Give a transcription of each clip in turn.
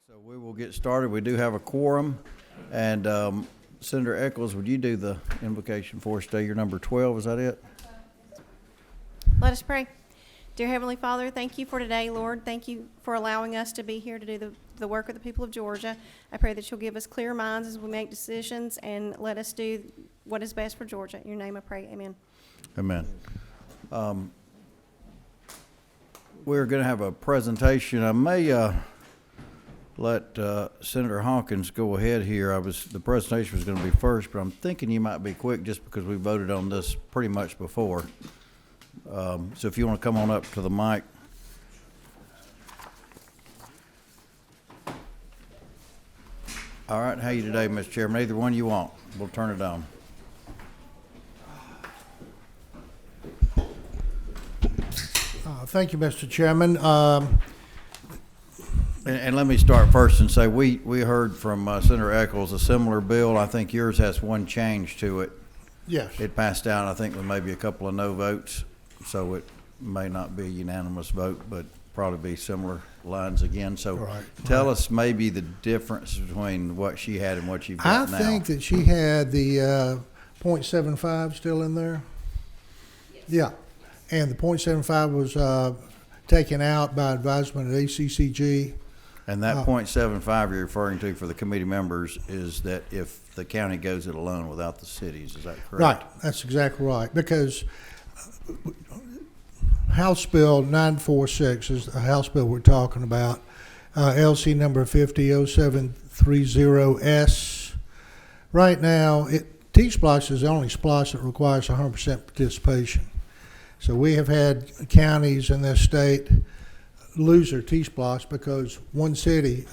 So we will get started. We do have a quorum. And Senator Eccles, would you do the invocation for us today? Your number 12, is that it? Let us pray. Dear Heavenly Father, thank you for today, Lord. Thank you for allowing us to be here to do the work of the people of Georgia. I pray that you'll give us clear minds as we make decisions and let us do what is best for Georgia. In your name I pray, amen. Amen. We're going to have a presentation. I may let Senator Hawkins go ahead here. The presentation was going to be first, but I'm thinking you might be quick just because we voted on this pretty much before. So if you want to come on up to the mic. All right, how are you today, Mr. Chairman? Either one you want. We'll turn it on. Thank you, Mr. Chairman. And let me start first and say we heard from Senator Eccles a similar bill. I think yours has one change to it. Yes. It passed out, I think, with maybe a couple of no votes, so it may not be a unanimous vote, but probably be similar lines again. So tell us maybe the difference between what she had and what you've got now. I think that she had the .75 still in there. Yes. Yeah. And the .75 was taken out by advisement at ACCG. And that .75 you're referring to for the committee members is that if the county goes it alone without the cities, is that correct? Right, that's exactly right. Because House Bill 946 is the House bill we're talking about, LC number 500730S. Right now, T-SPLOST is the only SPLOST that requires 100% participation. So we have had counties in this state lose their T-SPLOST because one city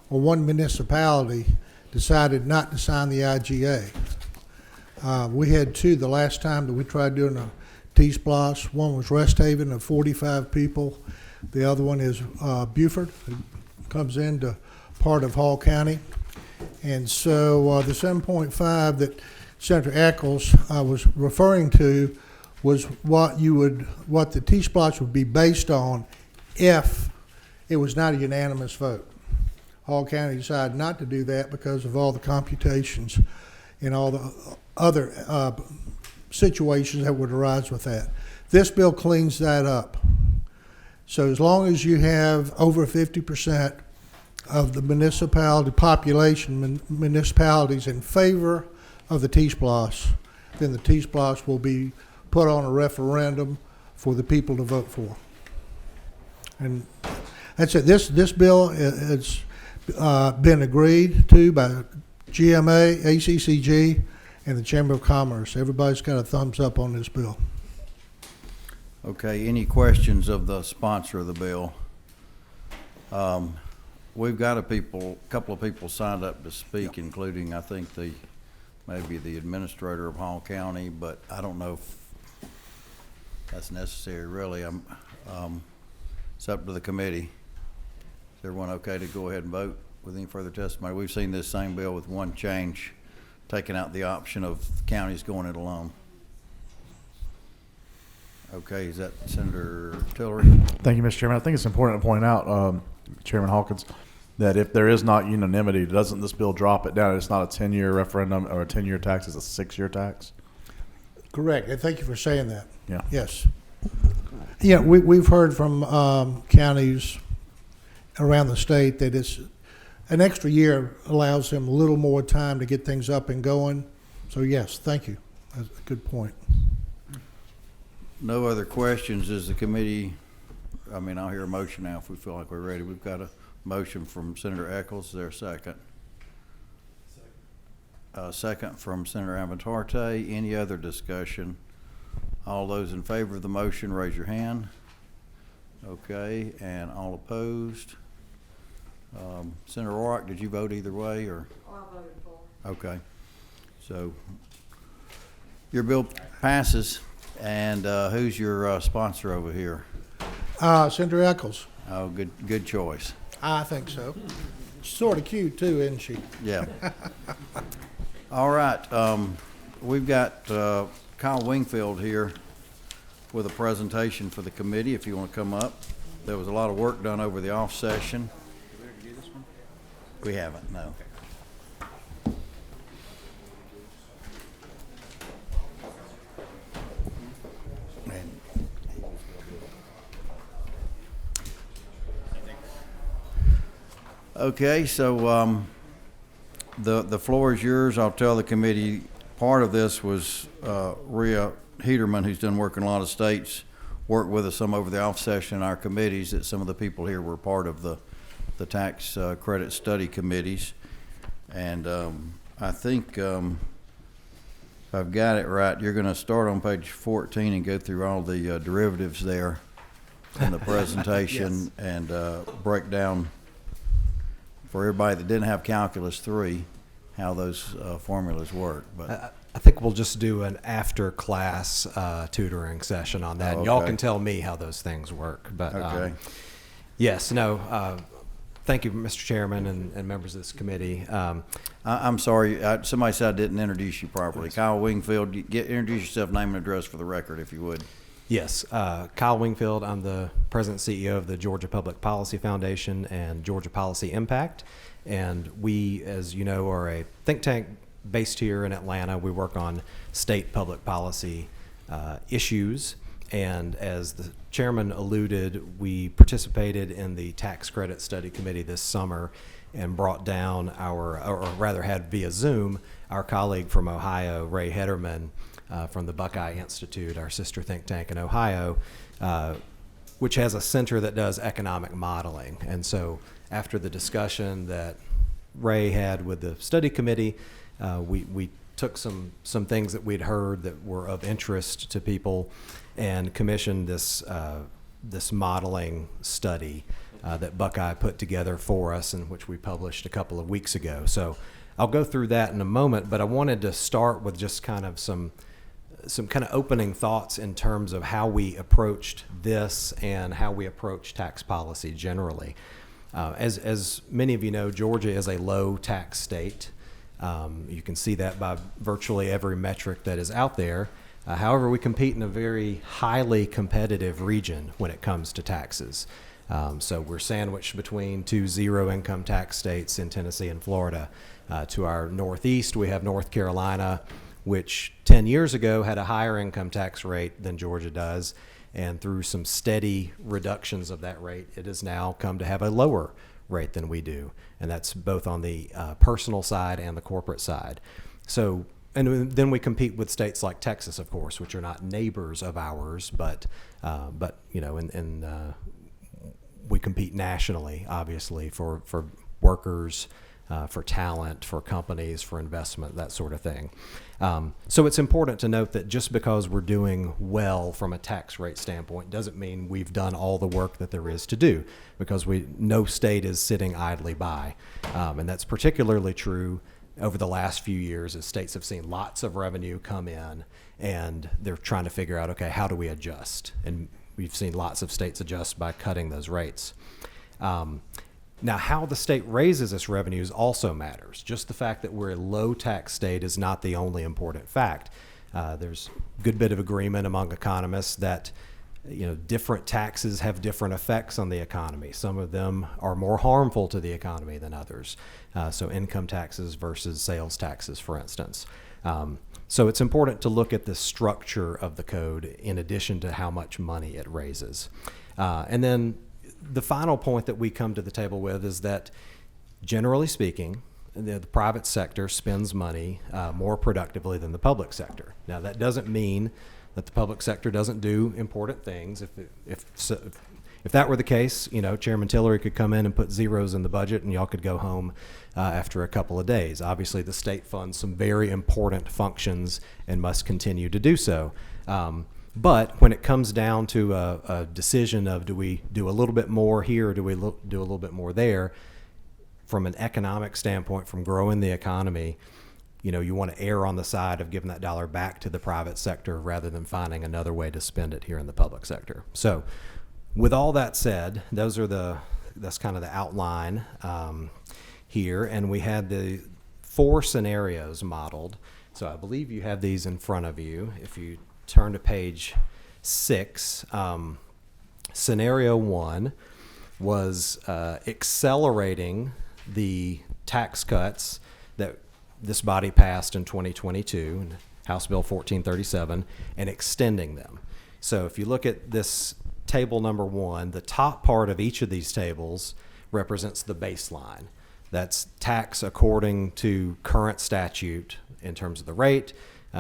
or one municipality decided not to sign the IGA. We had two the last time that we tried doing a T-SPLOST. One was Rest Haven of 45 people. The other one is Beaufort, who comes into part of Hall County. And so the 7.5 that Senator Eccles was referring to was what the T-SPLOST would be based on if it was not a unanimous vote. Hall County decided not to do that because of all the computations and all the other situations that would arise with that. This bill cleans that up. So as long as you have over 50% of the municipality population, municipalities in favor of the T-SPLOST, then the T-SPLOST will be put on a referendum for the people to vote for. And that's it. This bill has been agreed to by GMA, ACCG, and the Chamber of Commerce. Everybody's got a thumbs up on this bill. Okay, any questions of the sponsor of the bill? We've got a couple of people signed up to speak, including, I think, maybe the administrator of Hall County, but I don't know if that's necessary, really. It's up to the committee. Is everyone okay to go ahead and vote with any further testimony? We've seen this same bill with one change, taking out the option of counties going it alone. Okay, is that Senator Tillery? Thank you, Mr. Chairman. I think it's important to point out, Chairman Hawkins, that if there is not unanimity, doesn't this bill drop it down? It's not a 10-year referendum or a 10-year tax, it's a 6-year tax? Correct, and thank you for saying that. Yeah. Yes. Yeah, we've heard from counties around the state that it's an extra year allows them a little more time to get things up and going. So yes, thank you. That's a good point. No other questions. Is the committee, I'll hear a motion now if we feel like we're ready. We've got a motion from Senator Eccles. Is there a second? Second from Senator Avantarte. Any other discussion? All those in favor of the motion, raise your hand. Okay, and all opposed? Senator Roark, did you vote either way, or? Oh, I voted for. Okay, so your bill passes, and who's your sponsor over here? Senator Eccles. Oh, good choice. I think so. Sort of cute too, isn't she? Yeah. All right, we've got Kyle Wingfield here with a presentation for the committee, if you want to come up. There was a lot of work done over the off session. We haven't, no. And- Okay, so the floor is yours. I'll tell the committee, part of this was Rhea Heaterman, who's done work in a lot of states, worked with us some over the off session in our committees, that some of the people here were part of the tax credit study committees. And I think if I've got it right, you're going to start on page 14 and go through all the derivatives there in the presentation and break down for everybody that didn't have Calculus 3 how those formulas work. But I think we'll just do an after-class tutoring session on that. Oh, And y'all okay. can tell me how those things work. But Okay. yes, no. Thank you, Mr. Chairman and members of this committee. I'm sorry, somebody said I didn't introduce you properly. Kyle Wingfield, introduce yourself, name and address for the record, if you would. Yes, Kyle Wingfield. I'm the president and CEO of the Georgia Public Policy Foundation and Georgia Policy Impact. And we, as you know, are a think tank based here in Atlanta. We work on state public policy issues. And as the chairman alluded, we participated in the tax credit study committee this summer and brought down or rather had via Zoom, our colleague from Ohio, Ray Hederman, from the Buckeye Institute, our sister think tank in Ohio, which has a center that does economic modeling. And so after the discussion that Ray had with the study committee, we took some things that we'd heard that were of interest to people and commissioned this modeling study that Buckeye put together for us, and which we published a couple of weeks ago. So I'll go through that in a moment, but I wanted to start with just kind of some kind of opening thoughts in terms of how we approached this and how we approach tax policy generally. As many of you know, Georgia is a low tax state. You can see that by virtually every metric that is out there. However, we compete in a very highly competitive region when it comes to taxes. So we're sandwiched between two zero income tax states in Tennessee and Florida. To our northeast, we have North Carolina, which 10 years ago had a higher income tax rate than Georgia does. And through some steady reductions of that rate, it has now come to have a lower rate than we do. And that's both on the personal side and the corporate side. So, and then we compete with states like Texas, of course, which are not neighbors of ours, but you know, we compete nationally, obviously, for workers, for talent, for companies, for investment, that sort of thing. So it's important to note that just because we're doing well from a tax rate standpoint doesn't mean we've done all the work that there is to do, because no state is sitting idly by. And that's particularly true over the last few years as states have seen lots of revenue come in and they're trying to figure out, okay, how do we adjust? And we've seen lots of states adjust by cutting those rates. Now, how the state raises its revenues also matters. Just the fact that we're a low tax state is not the only important fact. There's a good bit of agreement among economists that different taxes have different effects on the economy. Some of them are more harmful to the economy than others. So income taxes versus sales taxes, for instance. So it's important to look at the structure of the code in addition to how much money it raises. And then the final point that we come to the table with is that, generally speaking, the private sector spends money more productively than the public sector. Now, that doesn't mean that the public sector doesn't do important things. If that were the case, Chairman Tillery could come in and put zeros in the budget and y'all could go home after a couple of days. Obviously, the state funds some very important functions and must continue to do so. But when it comes down to a decision of do we do a little bit more here or do we do a little bit more there, from an economic standpoint, from growing the economy, you want to err on the side of giving that dollar back to the private sector rather than finding another way to spend it here in the public sector. So with all that said, that's kind of the outline here. And we had the 4 scenarios modeled. So I believe you have these in front of you. If you turn to page 6, scenario 1 was accelerating the tax cuts that this body passed in 2022, House Bill 1437, and extending them. So if you look at this table number 1, the top part of each of these tables represents the baseline. That's tax according to current statute in terms of the rate.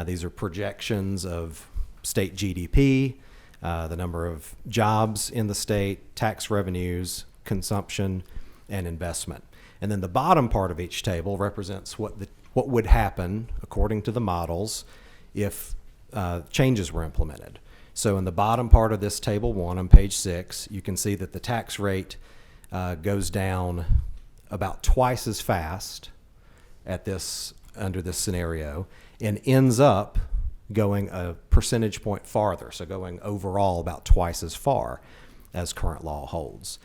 These are projections of state GDP, the number of jobs in the state, tax revenues, consumption, and investment. And then the bottom part of each table represents what would happen according to the models if changes were implemented. So in the bottom part of this table 1 on page 6, you can see that the tax rate goes down about twice as fast under this scenario, and ends up going a percentage point farther, so going overall about twice as far as current law holds.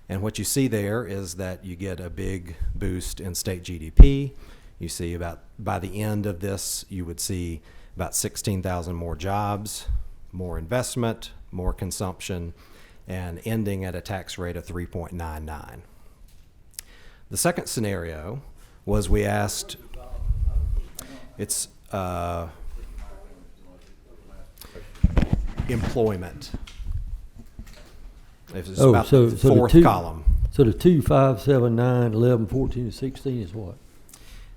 And what you see there is that you get a big boost in state GDP. You see by the end of this, you would see about 16,000 more jobs, more investment, more consumption, and ending at a tax rate of 3.99. The second scenario was we asked, it's employment. It's about the fourth column. So the 2, 5, 7, 9, 11, 14, and 16 is what?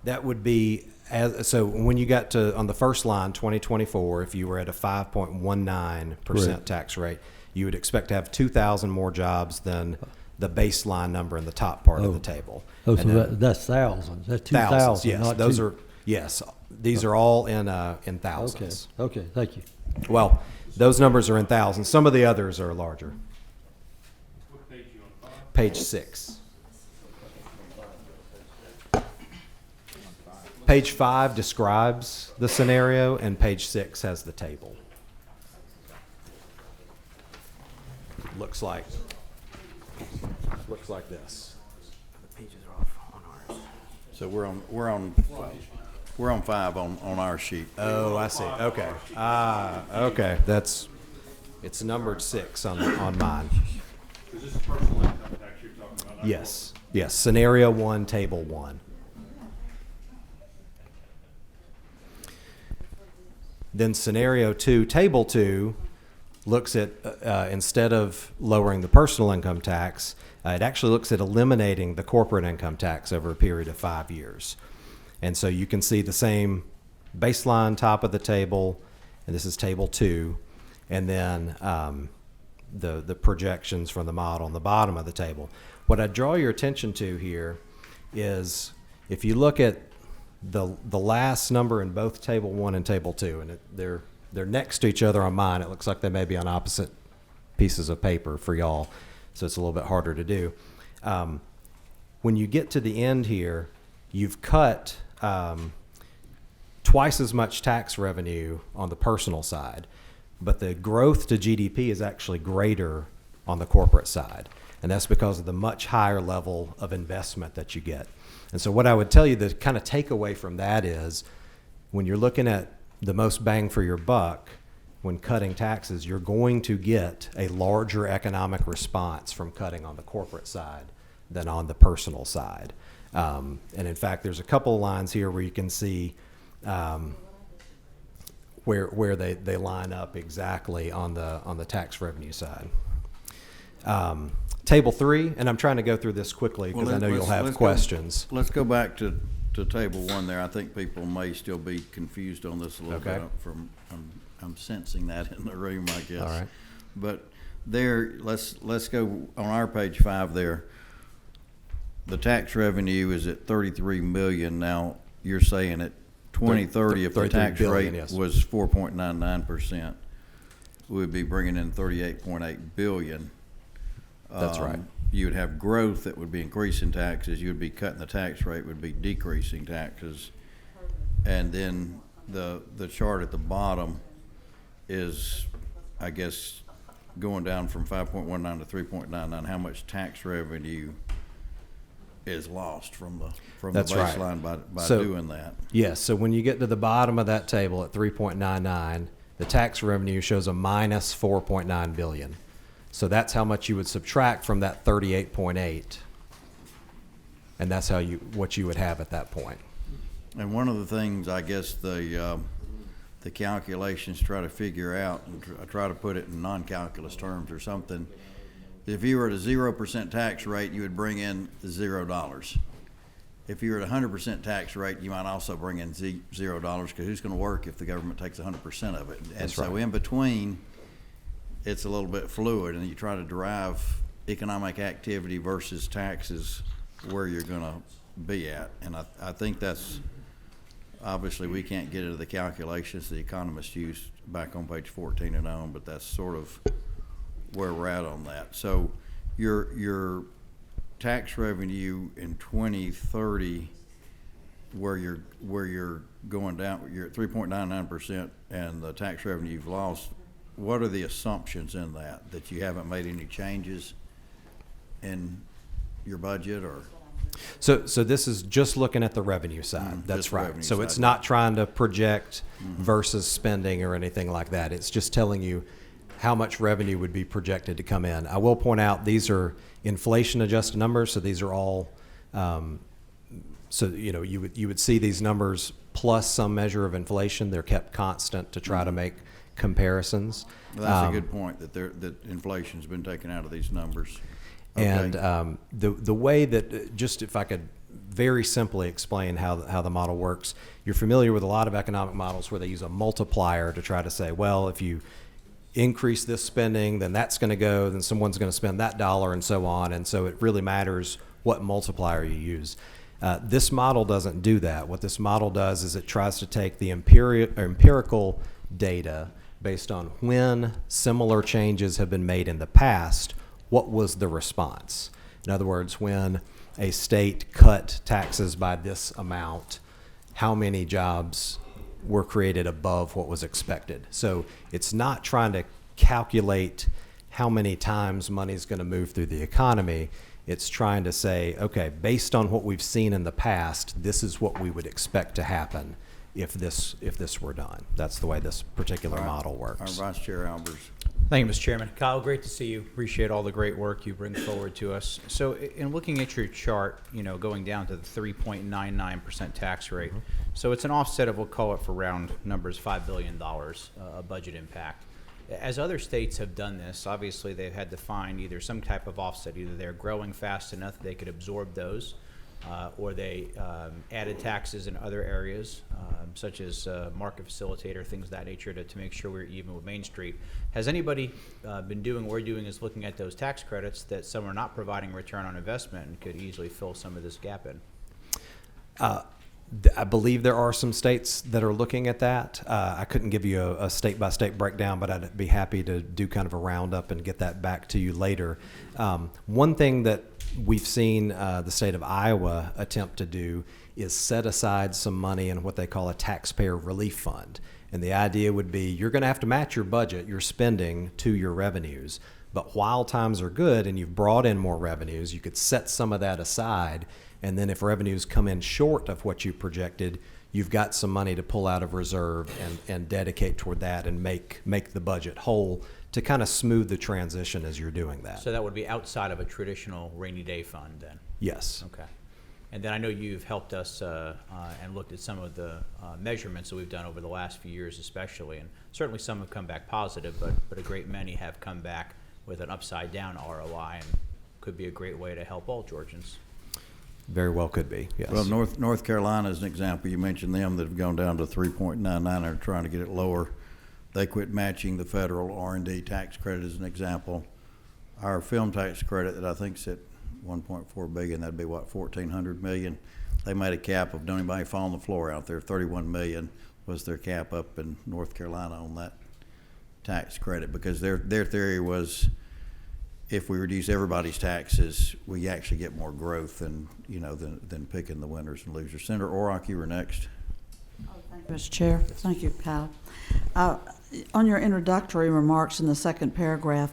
That would be, so when you got to, on the first line, 2024, if you were at a 5.19% Correct. tax rate, you would expect to have 2,000 more jobs than the baseline number in the top part of the table. Oh, And so then that's thousands. That's 2,000, thousands, yes. not Those two. are, yes. These are all in thousands. Okay, thank you. Well, those numbers are in thousands. Some of the others are larger. Page 6. Page 5 describes the scenario, and page 6 has the table. Looks like this. So we're on 5 on our sheet. Oh, I see. Okay. Okay. It's numbered 6 on mine. Is this personal income tax you're talking about? Yes. Yes. Scenario 1, table 1. Then scenario 2, table 2, looks at, instead of lowering the personal income tax, it actually looks at eliminating the corporate income tax over a period of 5 years. And so you can see the same baseline top of the table, and this is table 2, and then the projections from the model on the bottom of the table. What I draw your attention to here is if you look at the last number in both table 1 and table 2, and they're next to each other on mine. It looks like they may be on opposite pieces of paper for y'all, so it's a little bit harder to do. When you get to the end here, you've cut twice as much tax revenue on the personal side, but the growth to GDP is actually greater on the corporate side. And that's because of the much higher level of investment that you get. And so what I would tell you, the kind of takeaway from that is when you're looking at the most bang for your buck, when cutting taxes, you're going to get a larger economic response from cutting on the corporate side than on the personal side. And in fact, there's a couple of lines here where you can see where they line up exactly on the tax revenue side. Table 3, and I'm trying to go through this quickly because I know you'll have questions. Let's go back to table 1 there. I think people may still be confused on this a little Okay. bit. I'm sensing that in the room, I guess. All right. But there, let's go on our page 5 there. The tax revenue is at 33 million. Now, you're saying at 2030, if the 33 tax billion, rate yes. was 4.99%, we would be bringing in 38.8 billion. That's right. You would have growth that would be increasing taxes. You would be cutting the tax rate, would be decreasing taxes. And then the chart at the bottom is, I guess, going down from 5.19 to 3.99. How much tax revenue is lost from the That's right. baseline by So- doing that? Yes, so when you get to the bottom of that table at 3.99, the tax revenue shows a minus 4.9 billion. So that's how much you would subtract from that 38.8 and that's how what you would have at that point. And one of the things, I guess, the calculations try to figure out, and try to put it in non-calculus terms or something, if you were at a 0% tax rate, you would bring in $0. If you were at a 100% tax rate, you might also bring in $0, because who's going to work if the government takes 100% of it? And That's so right. in between, it's a little bit fluid, and you try to derive economic activity versus taxes where you're going to be at. And I think that's, obviously, we can't get into the calculations the economists used back on page 14 and on, but that's sort of where we're at on that. So your tax revenue in 2030, where you're going down, you're at 3.99%, and the tax revenue you've lost, what are the assumptions in that you haven't made any changes in your budget, or? So this is just looking at the revenue side. That's just the right. revenue So side, it's not trying to project versus spending or anything like that. It's just telling you how much revenue would be projected to come in. I will point out these are inflation adjusted numbers, so these are all. So you would see these numbers plus some measure of inflation. They're kept constant to try to make comparisons. Well, that's a good point, that inflation's been taken out of these numbers. Okay. And the way that, just if I could very simply explain how the model works, you're familiar with a lot of economic models where they use a multiplier to try to say, well, if you increase this spending, then that's going to go, then someone's going to spend that dollar, and so on. And so it really matters what multiplier you use. This model doesn't do that. What this model does is it tries to take the empirical data based on when similar changes have been made in the past. What was the response? In other words, when a state cut taxes by this amount, how many jobs were created above what was expected? So it's not trying to calculate how many times money is going to move through the economy. It's trying to say, okay, based on what we've seen in the past, this is what we would expect to happen if this were done. That's the way this particular model works. Our Vice Chair Albers. Thank you, Mr. Chairman. Kyle, great to see you. Appreciate all the great work you bring forward to us. So in looking at your chart, going down to the 3.99% tax rate, so it's an offset of, we'll call it for round numbers, $5 billion budget impact. As other states have done this, obviously they've had to find either some type of offset. Either they're growing fast enough that they could absorb those, or they added taxes in other areas, such as market facilitator, things of that nature, to make sure we're even with Main Street. Has anybody been doing what we're doing is looking at those tax credits that some are not providing return on investment and could easily fill some of this gap in? I believe there are some states that are looking at that. I couldn't give you a state-by-state breakdown, but I'd be happy to do kind of a roundup and get that back to you later. One thing that we've seen the state of Iowa attempt to do is set aside some money in what they call a taxpayer relief fund. And the idea would be you're going to have to match your budget, your spending, to your revenues. But while times are good and you've brought in more revenues, you could set some of that aside. And then if revenues come in short of what you projected, you've got some money to pull out of reserve and dedicate toward that and make the budget whole to kind of smooth the transition as you're doing that. So that would be outside of a traditional rainy day fund then? Yes. Okay. And then I know you've helped us and looked at some of the measurements that we've done over the last few years especially, and certainly some have come back positive, but a great many have come back with an upside down ROI, and could be a great way to help all Georgians. Very well could be, yes. Well, North Carolina is an example. You mentioned them that have gone down to 3.99 and are trying to get it lower. They quit matching the federal R&D tax credit as an example. Our film tax credit that I think is at $1.4 billion, that'd be what, $1,400 million. They made a cap of don't anybody fall on the floor out there. $31 million was their cap up in North Carolina on that tax credit, because their theory was if we reduce everybody's taxes, we actually get more growth than picking the winners and losers. Senator Orrock, you were next. Thank you, Mr. Chair. Thank you, Kyle. On your introductory remarks in the second paragraph,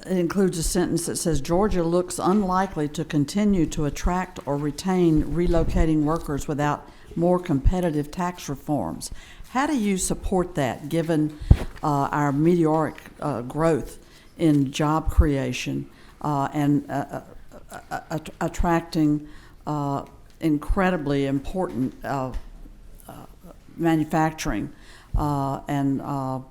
it includes a sentence that says, Georgia looks unlikely to continue to attract or retain relocating workers without more competitive tax reforms. How do you support that, given our meteoric growth in job creation and attracting incredibly important manufacturing, and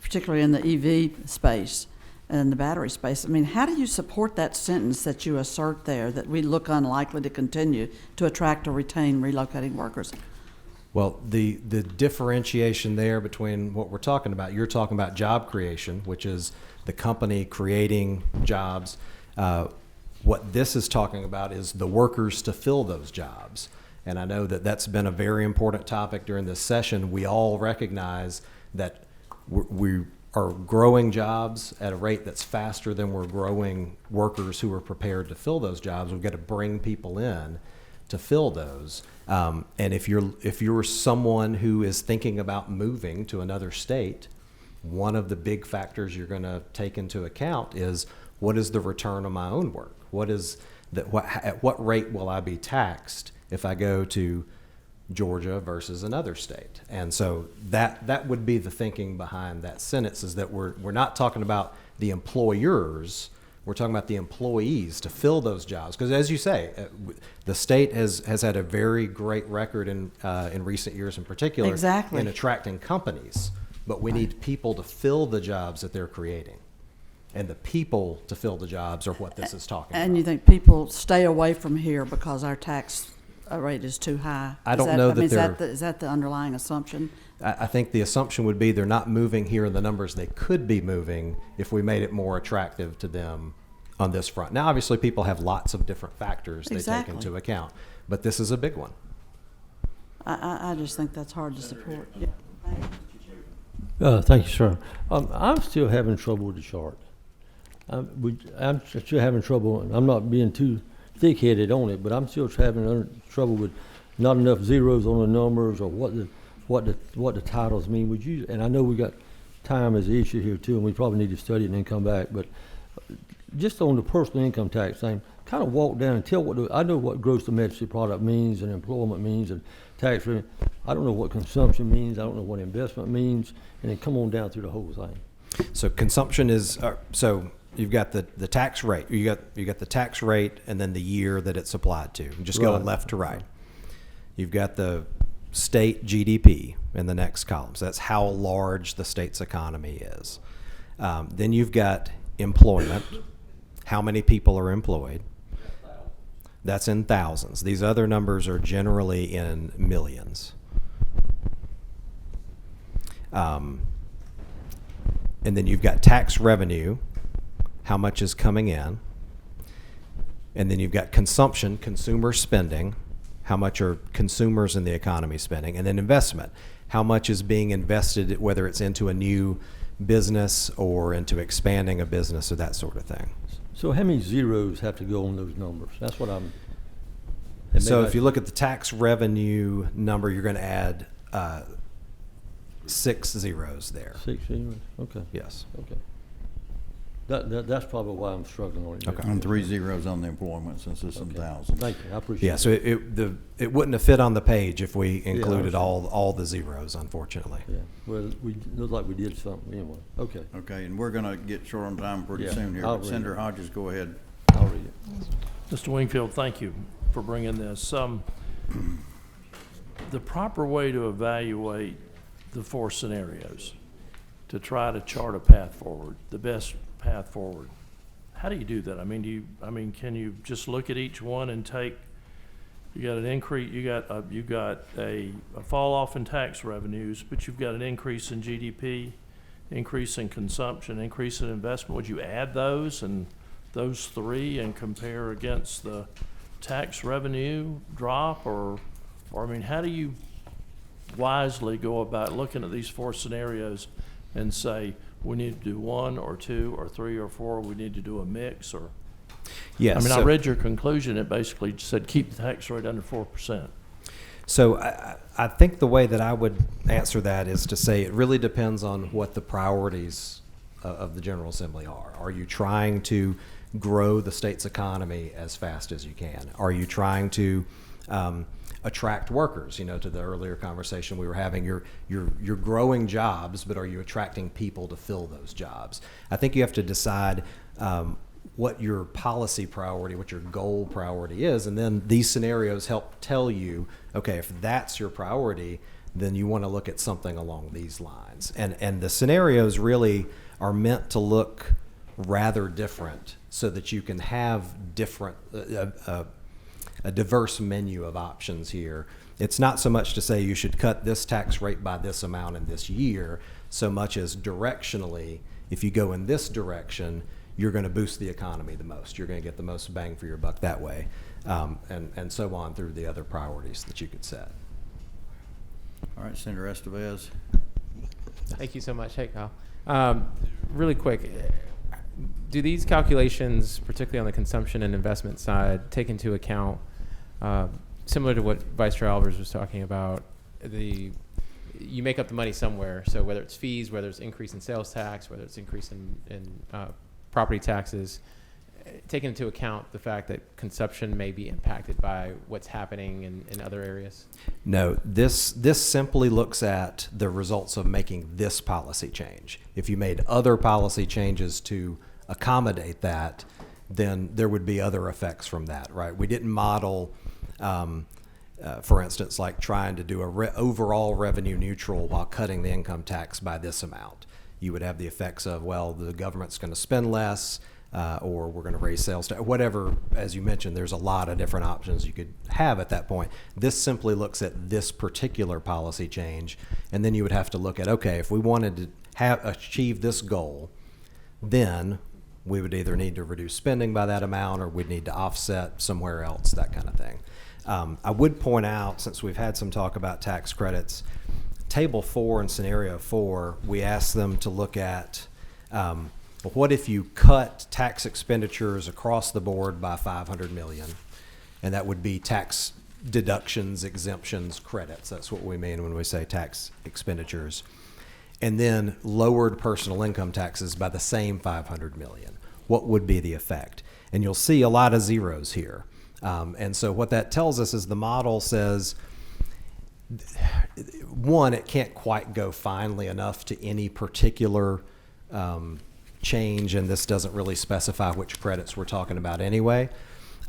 particularly in the EV space and the battery space. I mean, how do you support that sentence that you assert there, that we look unlikely to continue to attract or retain relocating workers? Well, the differentiation there between what we're talking about, you're talking about job creation, which is the company creating jobs. What this is talking about is the workers to fill those jobs. And I know that that's been a very important topic during this session. We all recognize that we are growing jobs at a rate that's faster than we're growing workers who are prepared to fill those jobs. We've got to bring people in to fill those. And if you're someone who is thinking about moving to another state, one of the big factors you're going to take into account is, what is the return on my own work? At what rate will I be taxed if I go to Georgia versus another state? And so that would be the thinking behind that sentence, is that we're not talking about the employers, we're talking about the employees to fill those jobs. Because as you say, the state has had a very great record in recent years in particular Exactly. in attracting companies, but we need people to fill the jobs that they're creating. And the people to fill the jobs are what this is talking about. And you think people stay away from here because our tax rate is too high? I don't know that is they're- is that the underlying assumption? I think the assumption would be they're not moving here in the numbers they could be moving if we made it more attractive to them on this front. Now, obviously, people have lots of different factors they Exactly. take into account, but this is a big one. I just think that's hard to support. Yeah. Thank you, sir. I'm still having trouble with the chart. I'm still having trouble. I'm not being too thick-headed on it, but I'm still having trouble with not enough zeros on the numbers, or what the titles mean. Would you? And I know we got time as an issue here too, and we probably need to study it and then come back. But just on the personal income tax thing, kind of walk down and tell I know what gross domestic product means and employment means and tax rate. I don't know what consumption means. I don't know what investment means, and then come on down through the whole thing. So consumption is so you've got the tax rate. You got the tax rate and then the year that it's applied to. Just going Right. left to right. You've got the state GDP in the next column. So that's how large the state's economy is. Then you've got employment. How many people are employed? That's in thousands. These other numbers are generally in millions. And then you've got tax revenue, how much is coming in. And then you've got consumption, consumer spending, how much are consumers in the economy spending. And then investment, how much is being invested, whether it's into a new business or into expanding a business or that sort of thing. So how many zeros have to go on those numbers? That's what I'm. So if you look at the tax revenue number, you're going to add 6 zeros there. 6 zeros. Okay. Yes. Okay. That's probably why I'm struggling on it. Okay. And 3 zeros on the employment, since it's in thousands. Thank you. I appreciate Yeah, it. so it wouldn't have fit on the page if we included understand. all the zeros, unfortunately. Yeah. Well, we looked like we did something anyway. Okay. Okay, and we're gonna get short on time pretty Yeah, soon here. I'll but read Senator it. Hodges, go ahead. I'll read it. Mr. Wingfield, thank you for bringing this. The proper way to evaluate the 4 scenarios, to try to chart a path forward, the best path forward, how do you do that? I mean, can you just look at each one and take, you got an increase, you got a fall off in tax revenues, but you've got an increase in GDP, increase in consumption, increase in investment. Would you add those 3 and compare against the tax revenue drop, or I mean, how do you wisely go about looking at these 4 scenarios and say, we need to do 1 or 2 or 3 or 4, we need to do a mix? Or Yes. I mean, I so- read your conclusion. It basically said keep the tax rate under 4%. So I think the way that I would answer that is to say it really depends on what the priorities of the General Assembly are. Are you trying to grow the state's economy as fast as you can? Are you trying to attract workers? You know, to the earlier conversation we were having, you're growing jobs, but are you attracting people to fill those jobs? I think you have to decide what your policy priority, what your goal priority is. And then these scenarios help tell you, okay, if that's your priority, then you want to look at something along these lines. And the scenarios really are meant to look rather different so that you can have different, a diverse menu of options here. It's not so much to say you should cut this tax rate by this amount in this year, so much as directionally, if you go in this direction, you're going to boost the economy the most. You're going to get the most bang for your buck that way, and so on through the other priorities that you could set. All right, Senator Estevez. Thank you so much. Hey, Kyle. Really quick, do these calculations, particularly on the consumption and investment side, take into account, similar to what Vice Chair Albers was talking about, you make up the money somewhere, so whether it's fees, whether it's increase in sales tax, whether it's increase in property taxes, taking into account the fact that consumption may be impacted by what's happening in other areas? No, this simply looks at the results of making this policy change. If you made other policy changes to accommodate that, then there would be other effects from that, right? We didn't model, for instance, like trying to do overall revenue neutral while cutting the income tax by this amount. You would have the effects of, well, the government's going to spend less, or we're going to raise sales tax, whatever. As you mentioned, there's a lot of different options you could have at that point. This simply looks at this particular policy change, and then you would have to look at, okay, if we wanted to achieve this goal, then we would either need to reduce spending by that amount, or we'd need to offset somewhere else, that kind of thing. I would point out, since we've had some talk about tax credits, Table 4 and Scenario 4, we asked them to look at what if you cut tax expenditures across the board by $500 million, and that would be tax deductions, exemptions, credits. That's what we mean when we say tax expenditures. And then lowered personal income taxes by the same $500 million. What would be the effect? And you'll see a lot of zeros here. And so what that tells us is the model says, one, it can't quite go finely enough to any particular change, and this doesn't really specify which credits we're talking about anyway.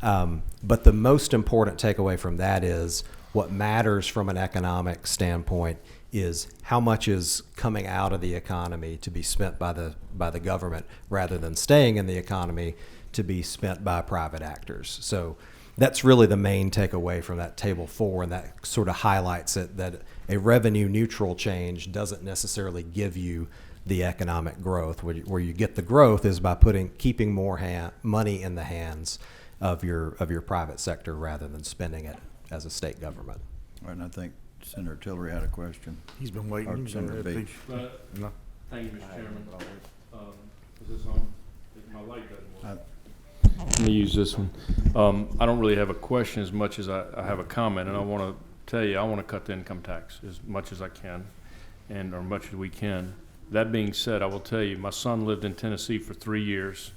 But the most important takeaway from that is what matters from an economic standpoint is how much is coming out of the economy to be spent by the government rather than staying in the economy to be spent by private actors. So that's really the main takeaway from that Table 4, and that sort of highlights it, that a revenue neutral change doesn't necessarily give you the economic growth. Where you get the growth is by keeping more money in the hands of your private sector rather than spending it as a state government. All right, and I think Senator Tillery had a question. He's been waiting. Or He's been Senator ready. Beach. No. Thank you, Mr. Chairman. Is this on? My light doesn't work. Let me use this one. I don't really have a question as much as I have a comment, and I want to tell you, I want to cut the income tax as much as I can, or much as we can. That being said, I will tell you, my son lived in Tennessee for 3 years.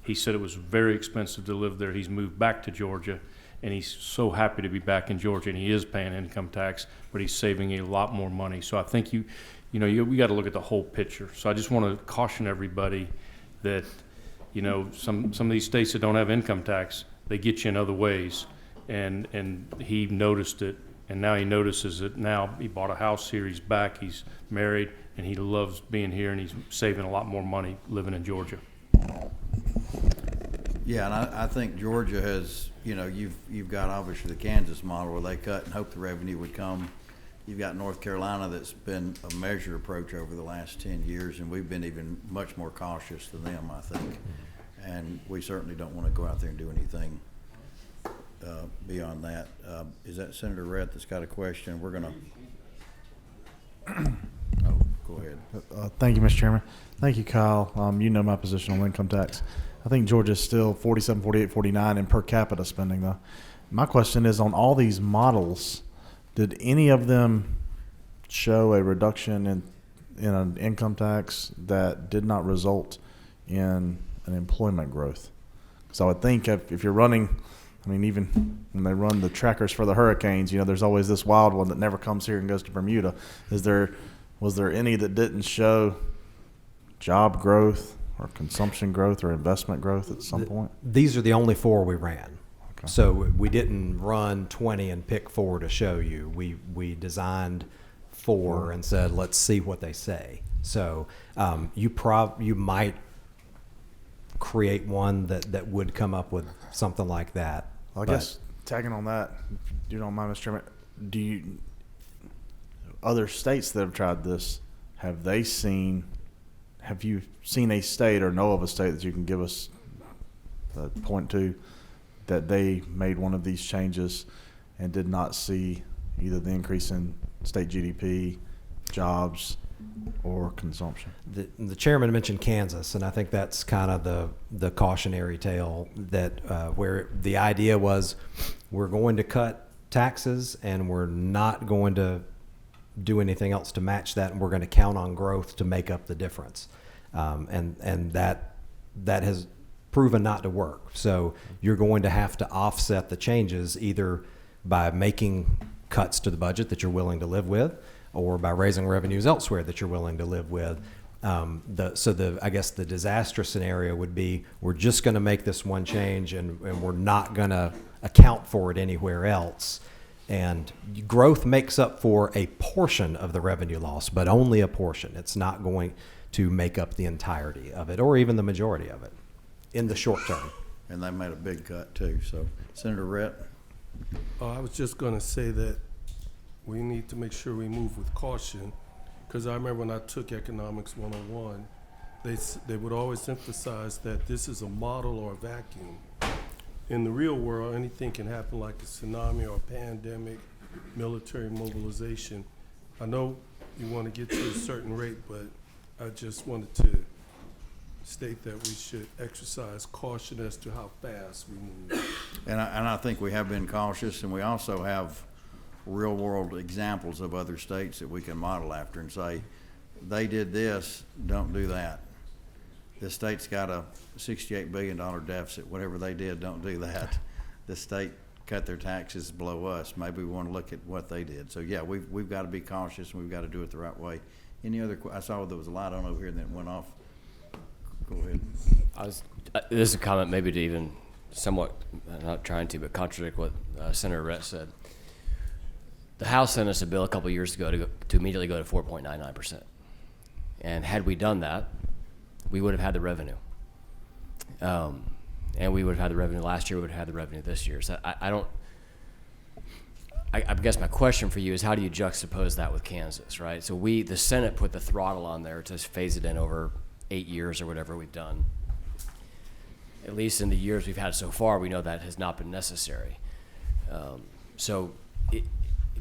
He said it was very expensive to live there. He's moved back to Georgia, and he's so happy to be back in Georgia, and he is paying income tax, but he's saving a lot more money. So I think we got to look at the whole picture. So I just want to caution everybody that, some of these states that don't have income tax, they get you in other ways, and he noticed it, and now he notices it. Now he bought a house here, he's back, he's married, and he loves being here, and he's saving a lot more money living in Georgia. Yeah, and I think Georgia has, you've got obviously the Kansas model where they cut and hope the revenue would come. You've got North Carolina that's been a measured approach over the last 10 years, and we've been even much more cautious than them, I think. And we certainly don't want to go out there and do anything beyond that. Is that Senator Rhett that's got a question? We're going to... Oh, go ahead. Thank you, Mr. Chairman. Thank you, Kyle. You know my position on income tax. I think Georgia's still 47, 48, 49 in per capita spending, though. My question is, on all these models, did any of them show a reduction in an income tax that did not result in an employment growth? Because I would think if you're running, even when they run the trackers for the hurricanes, there's always this wild one that never comes here and goes to Bermuda. Was there any that didn't show job growth or consumption growth or investment growth at some point? These are the only 4 we ran. Okay. So we didn't run 20 and pick 4 to show you. We designed 4 and said, let's see what they say. So you might create one that would come up with something like that. Well, I guess tagging on that, if you don't mind, Mr. Chairman, other states that have tried this, have you seen a state or know of a state that you can give us point to that they made one of these changes and did not see either the increase in state GDP, jobs, or consumption? The chairman mentioned Kansas, and I think that's kind of the cautionary tale that where the idea was we're going to cut taxes and we're not going to do anything else to match that, and we're going to count on growth to make up the difference, and that has proven not to work. So you're going to have to offset the changes either by making cuts to the budget that you're willing to live with, or by raising revenues elsewhere that you're willing to live with. I guess the disastrous scenario would be we're just going to make this one change and we're not going to account for it anywhere else. And growth makes up for a portion of the revenue loss, but only a portion. It's not going to make up the entirety of it or even the majority of it in the short term. And they made a big cut too. So Senator Rhett? I was just going to say that we need to make sure we move with caution, because I remember when I took Economics 101, they would always emphasize that this is a model or a vacuum. In the real world, anything can happen, like a tsunami or a pandemic, military mobilization. I know you want to get to a certain rate, but I just wanted to state that we should exercise caution as to how fast we move. And I think we have been cautious, and we also have real-world examples of other states that we can model after and say, they did this, don't do that. This state's got a $68 billion deficit. Whatever they did, don't do that. The state cut their taxes below us. Maybe we want to look at what they did. So, yeah, we've got to be cautious, and we've got to do it the right way. Any other I saw there was a light on over here and then it went off. Go ahead. This is a comment maybe to even somewhat, not trying to, but contradict what Senator Rhett said. The House sent us a bill a couple years ago to immediately go to 4.99%. And had we done that, we would have had the revenue. And we would have had the revenue last year, we would have had the revenue this year. So I guess my question for you is, how do you juxtapose that with Kansas, right? So the Senate put the throttle on there to phase it in over 8 years or whatever we've done. At least in the years we've had so far, we know that has not been necessary.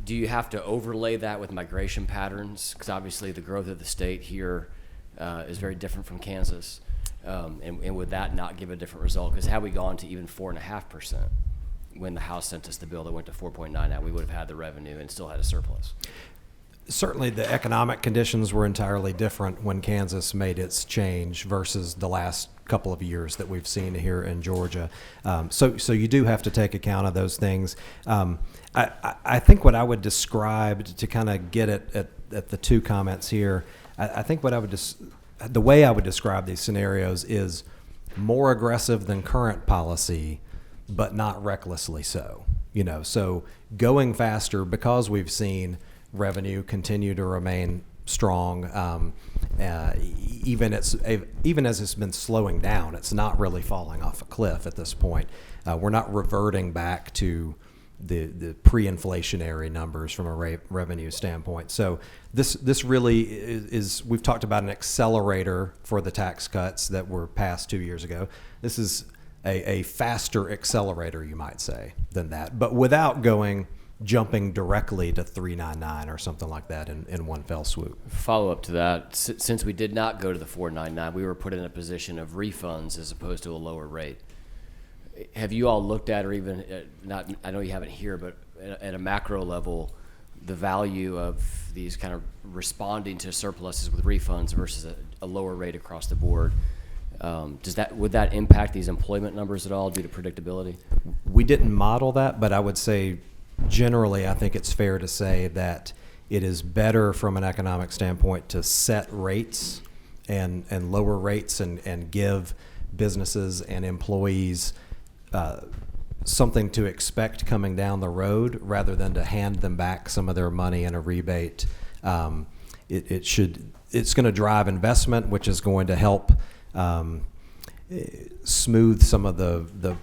Do you have to overlay that with migration patterns? Because obviously the growth of the state here is very different from Kansas. And would that not give a different result? Because had we gone to even 4.5% when the House sent us the bill that went to 4.99, we would have had the revenue and still had a surplus. Certainly the economic conditions were entirely different when Kansas made its change versus the last couple of years that we've seen here in Georgia. So you do have to take account of those things. I think what I would describe, to kind of get at the two comments here, I think the way I would describe these scenarios is more aggressive than current policy, but not recklessly so. So going faster because we've seen revenue continue to remain strong, even as it's been slowing down. It's not really falling off a cliff at this point. We're not reverting back to the pre-inflationary numbers from a revenue standpoint. So this really is we've talked about an accelerator for the tax cuts that were passed 2 years ago. This is a faster accelerator, you might say, than that, but without jumping directly to 399 or something like that in one fell swoop. Follow up to that, since we did not go to the 499, we were put in a position of refunds as opposed to a lower rate. Have you all looked at, or even I know you haven't here, but at a macro level, the value of these kind of responding to surpluses with refunds versus a lower rate across the board? Would that impact these employment numbers at all due to predictability? We didn't model that, but I would say generally I think it's fair to say that it is better from an economic standpoint to set rates and lower rates and give businesses and employees something to expect coming down the road rather than to hand them back some of their money in a rebate. It's going to drive investment, which is going to help smooth some of the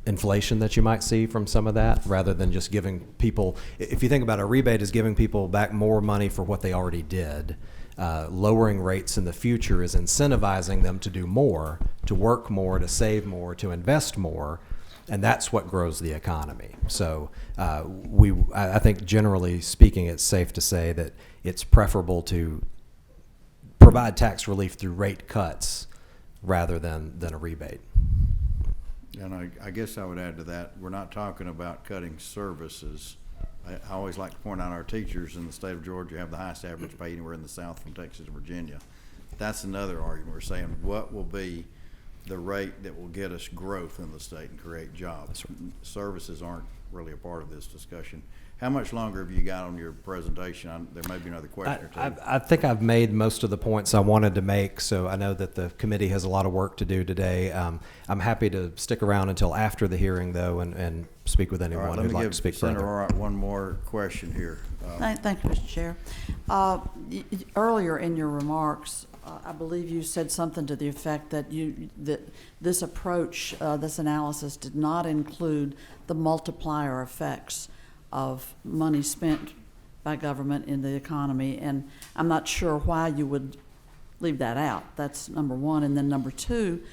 inflation that you might see from some of that, rather than just giving people, if you think about it, a rebate is giving people back more money for what they already did. Lowering rates in the future is incentivizing them to do more, to work more, to save more, to invest more, and that's what grows the economy. So I think generally speaking, it's safe to say that it's preferable to provide tax relief through rate cuts rather than a rebate. And I guess I would add to that, we're not talking about cutting services. I always like to point out our teachers in the state of Georgia have the highest average pay anywhere in the South from Texas to Virginia. That's another argument. We're saying what will be the rate that will get us growth in the state and create jobs. Services aren't really a part of this discussion. How much longer have you got on your presentation? There may be another question or two. I think I've made most of the points I wanted to make, so I know that the committee has a lot of work to do today. I'm happy to stick around until after the hearing, though, and speak with anyone who'd like to speak further. Senator Orott one more question here. Thank you, Mr. Chair. Earlier in your remarks, I believe you said something to the effect that this approach, this analysis, did not include the multiplier effects of money spent by government in the economy, and I'm not sure why you would leave that out. That's number one. And then number two,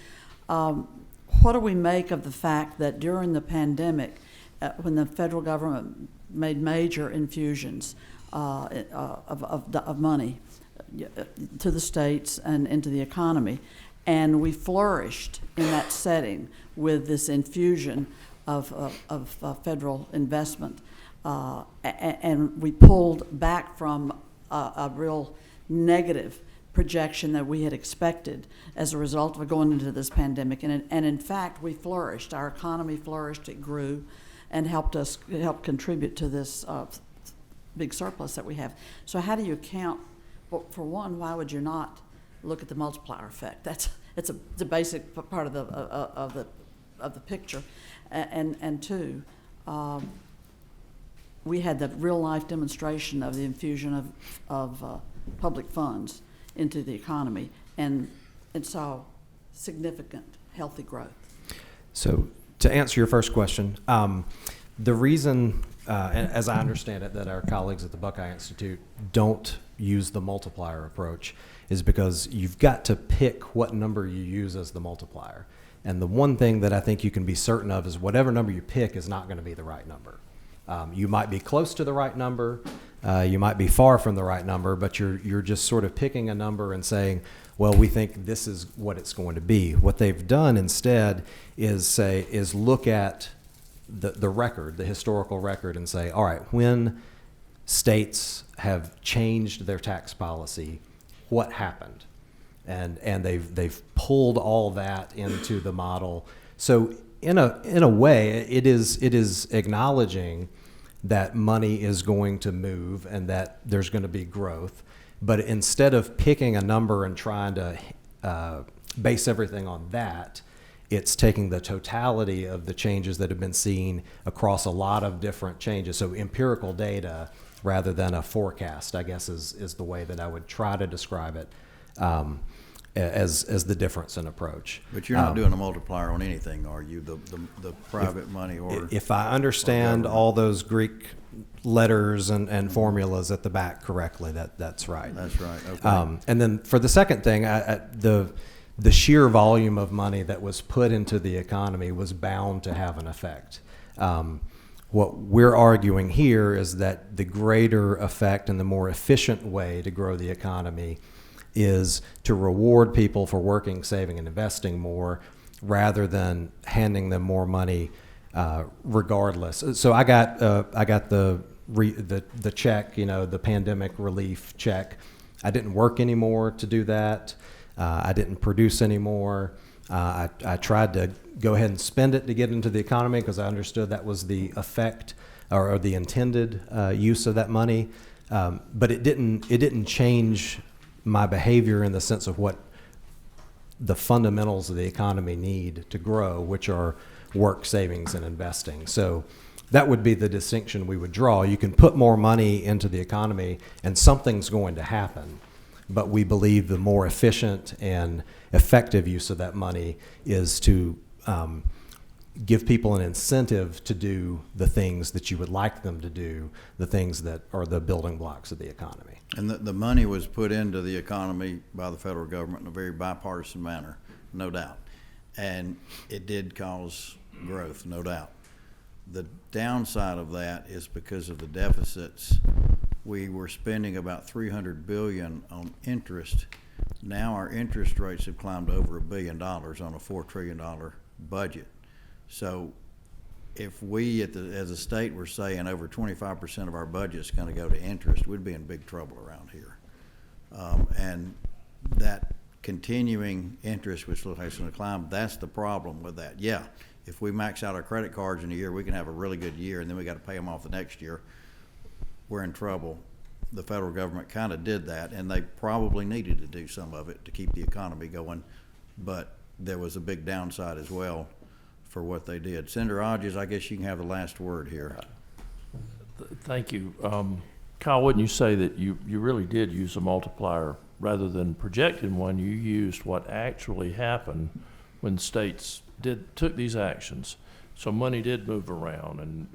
what do we make of the fact that during the pandemic, when the federal government made major infusions of money to the states and into the economy, and we flourished in that setting with this infusion of federal investment, and we pulled back from a real negative projection that we had expected as a result of going into this pandemic. And in fact, we flourished. Our economy flourished. It grew and helped contribute to this big surplus that we have. So how do you account, for one, why would you not look at the multiplier effect? It's a basic part of the picture. And two, we had the real life demonstration of the infusion of public funds into the economy, and saw significant healthy growth. So to answer your first question, the reason, as I understand it, that our colleagues at the Buckeye Institute don't use the multiplier approach is because you've got to pick what number you use as the multiplier. And the one thing that I think you can be certain of is whatever number you pick is not going to be the right number. You might be close to the right number, you might be far from the right number, but you're just sort of picking a number and saying, well, we think this is what it's going to be. What they've done instead is look at the record, the historical record, and say, all right, when states have changed their tax policy, what happened? And they've pulled all that into the model. So in a way, it is acknowledging that money is going to move and that there's going to be growth. But instead of picking a number and trying to base everything on that, it's taking the totality of the changes that have been seen across a lot of different changes. So empirical data rather than a forecast, I guess, is the way that I would try to describe it as the difference in approach. But you're not doing a multiplier on anything, are you? The private money or? If I understand all those Greek letters and formulas at the back correctly, that's right. That's right. Okay. And then for the second thing, the sheer volume of money that was put into the economy was bound to have an effect. What we're arguing here is that the greater effect and the more efficient way to grow the economy is to reward people for working, saving, and investing more rather than handing them more money regardless. So I got the check, the pandemic relief check. I didn't work anymore to do that. I didn't produce anymore. I tried to go ahead and spend it to get into the economy because I understood that was the effect or the intended use of that money. But it didn't change my behavior in the sense of what the fundamentals of the economy need to grow, which are work, savings, and investing. So that would be the distinction we would draw. You can put more money into the economy and something's going to happen, but we believe the more efficient and effective use of that money is to give people an incentive to do the things that you would like them to do, the things that are the building blocks of the economy. And the money was put into the economy by the federal government in a very bipartisan manner, no doubt. And it did cause growth, no doubt. The downside of that is because of the deficits. We were spending about $300 billion on interest. Now our interest rates have climbed over $1 billion on a $4 trillion budget. So if we as a state were saying over 25% of our budget is going to go to interest, we'd be in big trouble around here. And that continuing interest, which looks like it's going to climb, that's the problem with that. Yeah, if we max out our credit cards in a year, we can have a really good year, and then we got to pay them off the next year. We're in trouble. The federal government kind of did that, and they probably needed to do some of it to keep the economy going, but there was a big downside as well for what they did. Senator Hodges, I guess you can have the last word here. Thank you. Kyle, wouldn't you say that you really did use a multiplier rather than projecting one? You used what actually happened when states took these actions. So money did move around,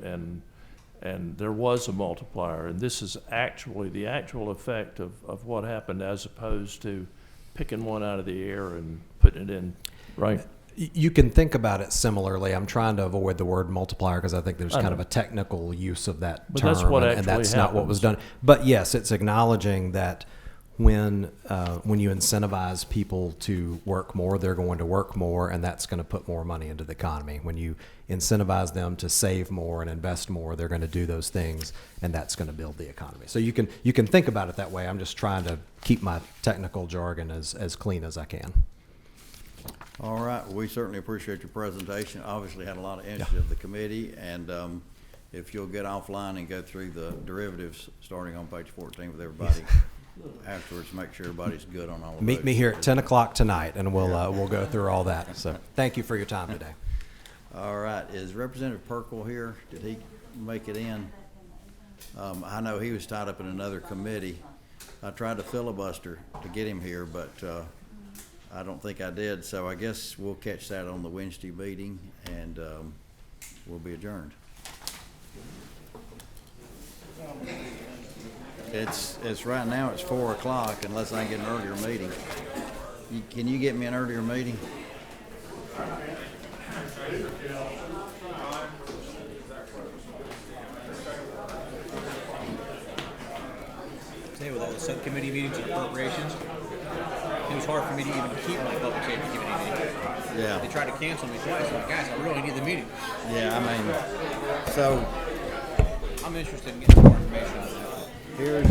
and there was a multiplier, and this is actually the actual effect of what happened, as opposed to picking one out of the air and putting it in, right? You can think about it similarly. I'm trying to avoid the word multiplier because I think there's kind of a technical use of that term, that's what and that's not what was done. But yes, it's acknowledging that when you incentivize people to work more, they're going to work more, and that's going to put more money into the economy. When you incentivize them to save more and invest more, they're going to do those things, and that's going to build the economy. So you can think about it that way. I'm just trying to keep my technical jargon as clean as I can. All right, we certainly appreciate your presentation. Obviously had a lot of interest of the committee, and if you'll get offline and go through the derivatives starting on page 14 with everybody afterwards, make sure everybody's good on all of Meet those. me here at 10 o'clock tonight, and we'll go through all that. So thank you for your time today. All right, is Representative Perkle here? Did he make it in? I know he was tied up in another committee. I tried to filibuster to get him here, but I don't think I did, so I guess we'll catch that on the Wednesday meeting, and we'll be adjourned. It's right now, it's 4 o'clock, unless I can get an earlier meeting. Can you get me an earlier meeting? Today with all the subcommittee meetings and appropriations, it was hard for me to even keep my public safety committee meeting. Yeah. They tried to cancel me twice. I'm like, guys, I really need the meeting. Yeah, I mean, so I'm interested in getting more information on that. here's